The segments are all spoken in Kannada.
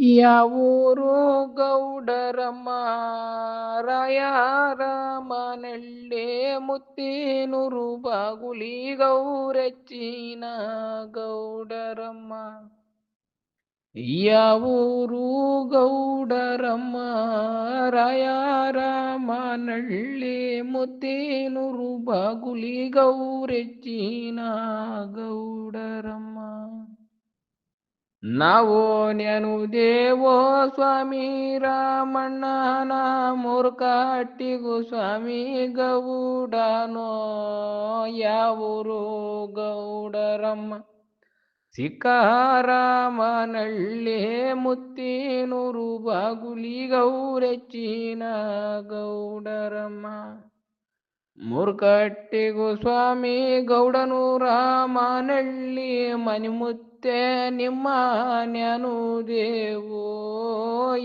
ಯಾವೂರು ಗೌಡರಮ್ಮ ರಾಯರಮನಳ್ಳಿ ಮುತ್ತಿನೂರು ಬಾಗುಲಿ ಗೌರೆಚ್ಚಿನ ಗೌಡರಮ್ಮ. ಯಾವೂರು ಗೌಡರಮ್ಮ ರಾಯರಮನಳ್ಳಿ ಮುತ್ತಿನೂರು ಬಾಗುಲಿ ಗೌರೆಚ್ಚಿನ ಗೌಡರಮ್ಮ. ನಾವು ನೆನುದೇವೋ ಸ್ವಾಮಿ ರಾಮಣ್ಣನ ಮೂರ್ಖಟ್ಟಿಗೂ ಸ್ವಾಮಿ ಗೌಡನೋ. ಯಾವೂರು ಗೌಡರಮ್ಮ ಸಿಕ್ಕಾರಾಮನಳ್ಳಿ ಮುತ್ತಿನೂರು ಬಾಗುಲಿ ಗೌರೆಚ್ಚಿನ ಗೌಡರಮ್ಮ. ಮೂರ್ಖಟ್ಟಿಗೂ ಸ್ವಾಮಿ ಗೌಡನು ರಾಮನಳ್ಳಿ ಮನಿಮುತ್ತೆ ನಿಮ್ಮ ನೆನುದೇವೋ.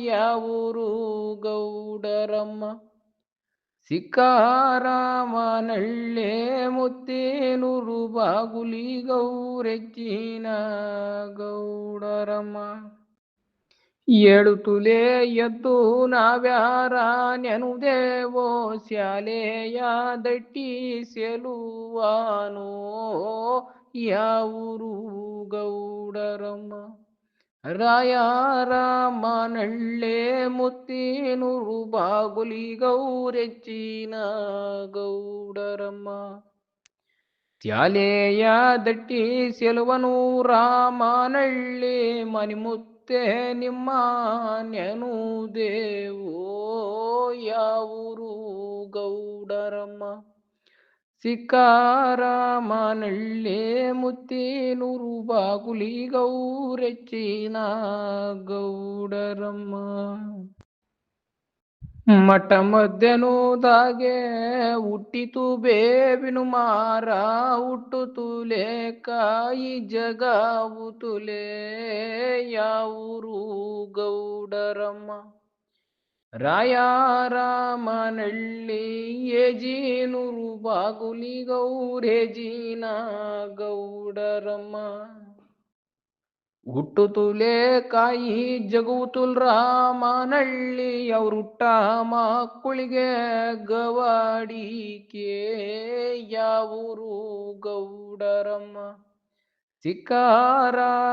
ಯಾವೂರು ಗೌಡರಮ್ಮ ಸಿಕ್ಕಾರಾಮನಳ್ಳಿ ಮುತ್ತಿನೂರು ಬಾಗುಲಿ ಗೌರೆಚ್ಚಿನ ಗೌಡರಮ್ಮ. ಏಳು ತುಲೆ ಎದ್ದು ನಾವ್ಯಾರ ನೆನುದೇವೋ ಶಾಲೆಯ ದಟ್ಟಿ ಸೆಲುವಾನೋ. ಯಾವೂರು ಗೌಡರಮ್ಮ ರಾಯರಮನಳ್ಳಿ ಮುತ್ತಿನೂರು ಬಾಗುಲಿ ಗೌರೆಚ್ಚಿನ ಗೌಡರಮ್ಮ. ಶಾಲೆಯ ದಟ್ಟಿ ಸೆಲುವನು ರಾಮನಳ್ಳಿ ಮನಿಮುತ್ತೆ ನಿಮ್ಮ ನೆನುದೇವೋ. ಯಾವೂರು ಗೌಡರಮ್ಮ ಸಿಕ್ಕಾರಾಮನಳ್ಳಿ ಮುತ್ತಿನೂರು ಬಾಗುಲಿ ಗೌರೆಚ್ಚಿನ ಗೌಡರಮ್ಮ. ಮಠ ಮಧ್ಯನುದಾಗೆ ಹುಟ್ಟಿತು ಬೇವಿನ ಮಾರ ಹುಟ್ಟು ತುಲೆ ಕಾಯಿ ಜಗವು ತುಲೆ. ಯಾವೂರು ಗೌಡರಮ್ಮ ರಾಯರಮನಳ್ಳಿ ಏಜಿನೂರು ಬಾಗುಲಿ ಗೌರೆಜಿನ ಗೌಡರಮ್ಮ. ಹುಟ್ಟು ತುಲೆ ಕಾಯಿ ಜಗುತುಲ್ ರಾಮನಳ್ಳಿ ಅವ್ರುಟ್ಟ ಮಕ್ಕಳಿಗೆ ಗವಾಡಿಕೆ. ಯಾವೂರು ಗೌಡರಮ್ಮ ಸಿಕ್ಕಾರಾಮನಳ್ಳಿ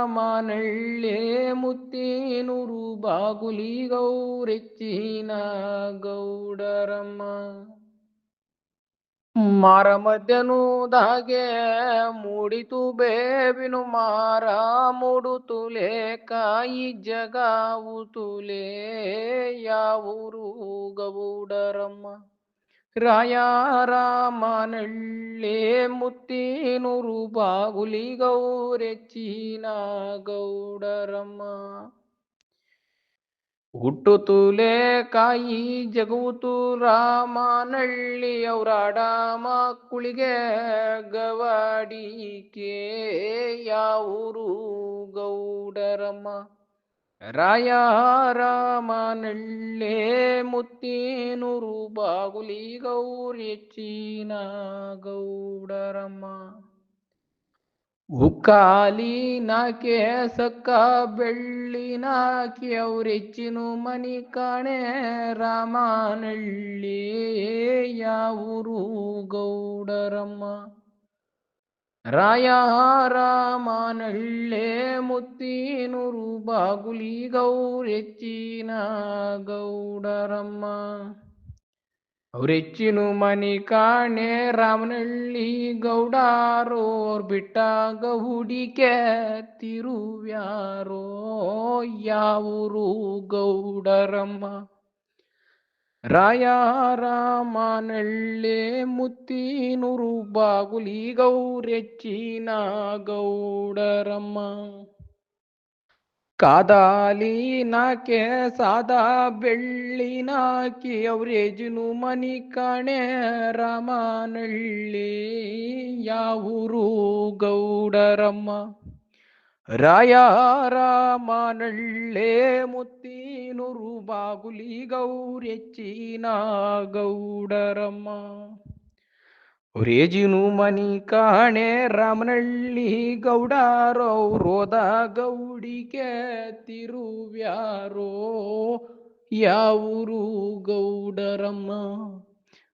ಮುತ್ತಿನೂರು ಬಾಗುಲಿ ಗೌರೆಚ್ಚಿನ ಗೌಡರಮ್ಮ. ಮಾರ ಮಧ್ಯನುದಾಗೆ ಮೂಡಿತು ಬೇವಿನ ಮಾರ ಮೂಡು ತುಲೆ ಕಾಯಿ ಜಗವು ತುಲೆ. ಯಾವೂರು ಗೌಡರಮ್ಮ ರಾಯರಮನಳ್ಳಿ ಮುತ್ತಿನೂರು ಬಾಗುಲಿ ಗೌರೆಚ್ಚಿನ ಗೌಡರಮ್ಮ. ಹುಟ್ಟು ತುಲೆ ಕಾಯಿ ಜಗುತು ರಾಮನಳ್ಳಿ ಅವ್ರಾಡ ಮಕ್ಕಳಿಗೆ ಗವಾಡಿಕೆ. ಯಾವೂರು ಗೌಡರಮ್ಮ ರಾಯರಮನಳ್ಳಿ ಮುತ್ತಿನೂರು ಬಾಗುಲಿ ಗೌರೆಚ್ಚಿನ ಗೌಡರಮ್ಮ. ಉಕ್ಕಾಲಿನಾಕೆ ಸಕ್ಕ ಬೆಳ್ಳಿನಾಕಿ ಅವ್ರೆಚ್ಚಿನ ಮನಿ ಕಾಣೆ ರಾಮನಳ್ಳಿ. ಯಾವೂರು ಗೌಡರಮ್ಮ ರಾಯರಮನಳ್ಳಿ ಮುತ್ತಿನೂರು ಬಾಗುಲಿ ಗೌರೆಚ್ಚಿನ ಗೌಡರಮ್ಮ. ಅವ್ರೆಚ್ಚಿನ ಮನಿ ಕಾಣೆ ರಾಮನಳ್ಳಿ ಗೌಡಾರೋ ಅವ್ರು ಬಿಟ್ಟಾಗ ಹುಡಿಕೆ ತಿರುವ್ಯಾರೋ. ಯಾವೂರು ಗೌಡರಮ್ಮ ರಾಯರಮನಳ್ಳಿ ಮುತ್ತಿನೂರು ಬಾಗುಲಿ ಗೌರೆಚ್ಚಿನ ಗೌಡರಮ್ಮ. ಕಾದಾಲಿನಾಕೆ ಸಾದಾ ಬೆಳ್ಳಿನಾಕಿ ಅವ್ರೇಜಿನು ಮನಿ ಕಾಣೆ ರಾಮನಳ್ಳಿ. ಯಾವೂರು ಗೌಡರಮ್ಮ ರಾಯರಮನಳ್ಳಿ ಮುತ್ತಿನೂರು ಬಾಗುಲಿ ಗೌರೆಚ್ಚಿನ ಗೌಡರಮ್ಮ. ರೇಜಿನು ಮನಿ ಕಾಣೆ ರಾಮನಹಳ್ಳಿ ಗೌಡರೌರೋದ ಗೌಡಿಗೆ ತಿರುವ್ಯಾರೋ ಯಾವೂರು ಗೌಡರಮ್ಮ.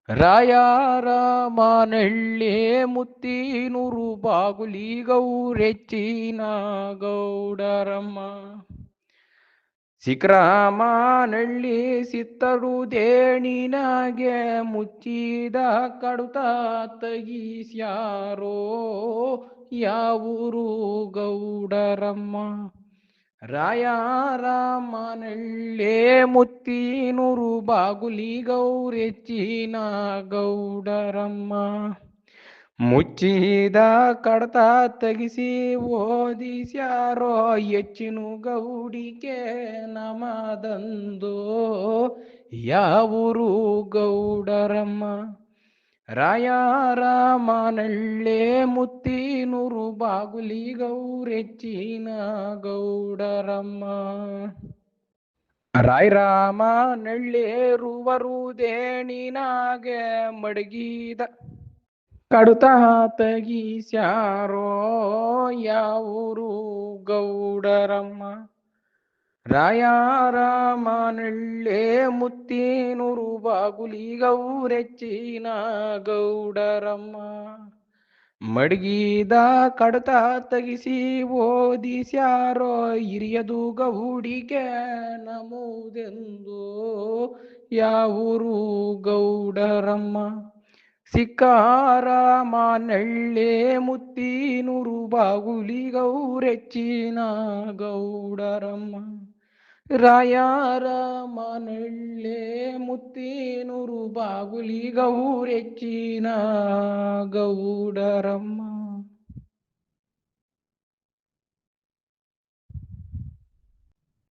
ರಾಯರಮನಹಳ್ಳಿ ಮುತ್ತಿನೂರು ಬಾಗುಲಿ ಗೌರೆಚ್ಚಿನ ಗೌಡರಮ್ಮ. ಸಿಕ್ರಾಮನಹಳ್ಳಿ ಸಿತ್ತರು ದೇಣಿನಾಗೆ ಮುಚ್ಚಿದ ಕಡುತ ತಗಿಸ್ಯಾರೋ ಯಾವೂರು ಗೌಡರಮ್ಮ. ರಾಯರಮನಹಳ್ಳಿ ಮುತ್ತಿನೂರು ಬಾಗುಲಿ ಗೌರೆಚ್ಚಿನ ಗೌಡರಮ್ಮ. ಮುಚ್ಚಿದ ಕಡತ ತೆಗಿಸಿ ಓದಿಸ್ಯಾರೋ ಹೆಚ್ಚಿನ ಗೌಡಿಗೆ ನಮದಂದು ಯಾವೂರು ಗೌಡರಮ್ಮ. ರಾಯರಮನಹಳ್ಳಿ ಮುತ್ತಿನೂರು ಬಾಗುಲಿ ಗೌರೆಚ್ಚಿನ ಗೌಡರಮ್ಮ. ರಾಯರಮನಹಳ್ಳಿ ರೂವರು ದೇಣಿನಾಗೆ ಮಡಗಿದ ಕಡುತ ತಗಿಸ್ಯಾರೋ ಯಾವೂರು ಗೌಡರಮ್ಮ. ರಾಯರಮನಹಳ್ಳಿ ಮುತ್ತಿನೂರು ಬಾಗುಲಿ ಗೌರೆಚ್ಚಿನ ಗೌಡರಮ್ಮ. ಮಡಗಿದ ಕಡತ ತಗಿಸಿ ಓದಿಸ್ಯಾರೋ ಹಿರಿಯದು ಗೌಡಿಗೆ ನಮುದೆಂದು ಯಾವೂರು ಗೌಡರಮ್ಮ. ಸಿಕ್ಕಾರಮನಹಳ್ಳಿ ಮುತ್ತಿನೂರು ಬಾಗುಲಿ ಗೌರೆಚ್ಚಿನ ಗೌಡರಮ್ಮ. ರಾಯರಮನಹಳ್ಳಿ ಮುತ್ತಿನೂರು ಬಾಗುಲಿ ಗೌರೆಚ್ಚಿನ ಗೌಡರಮ್ಮ.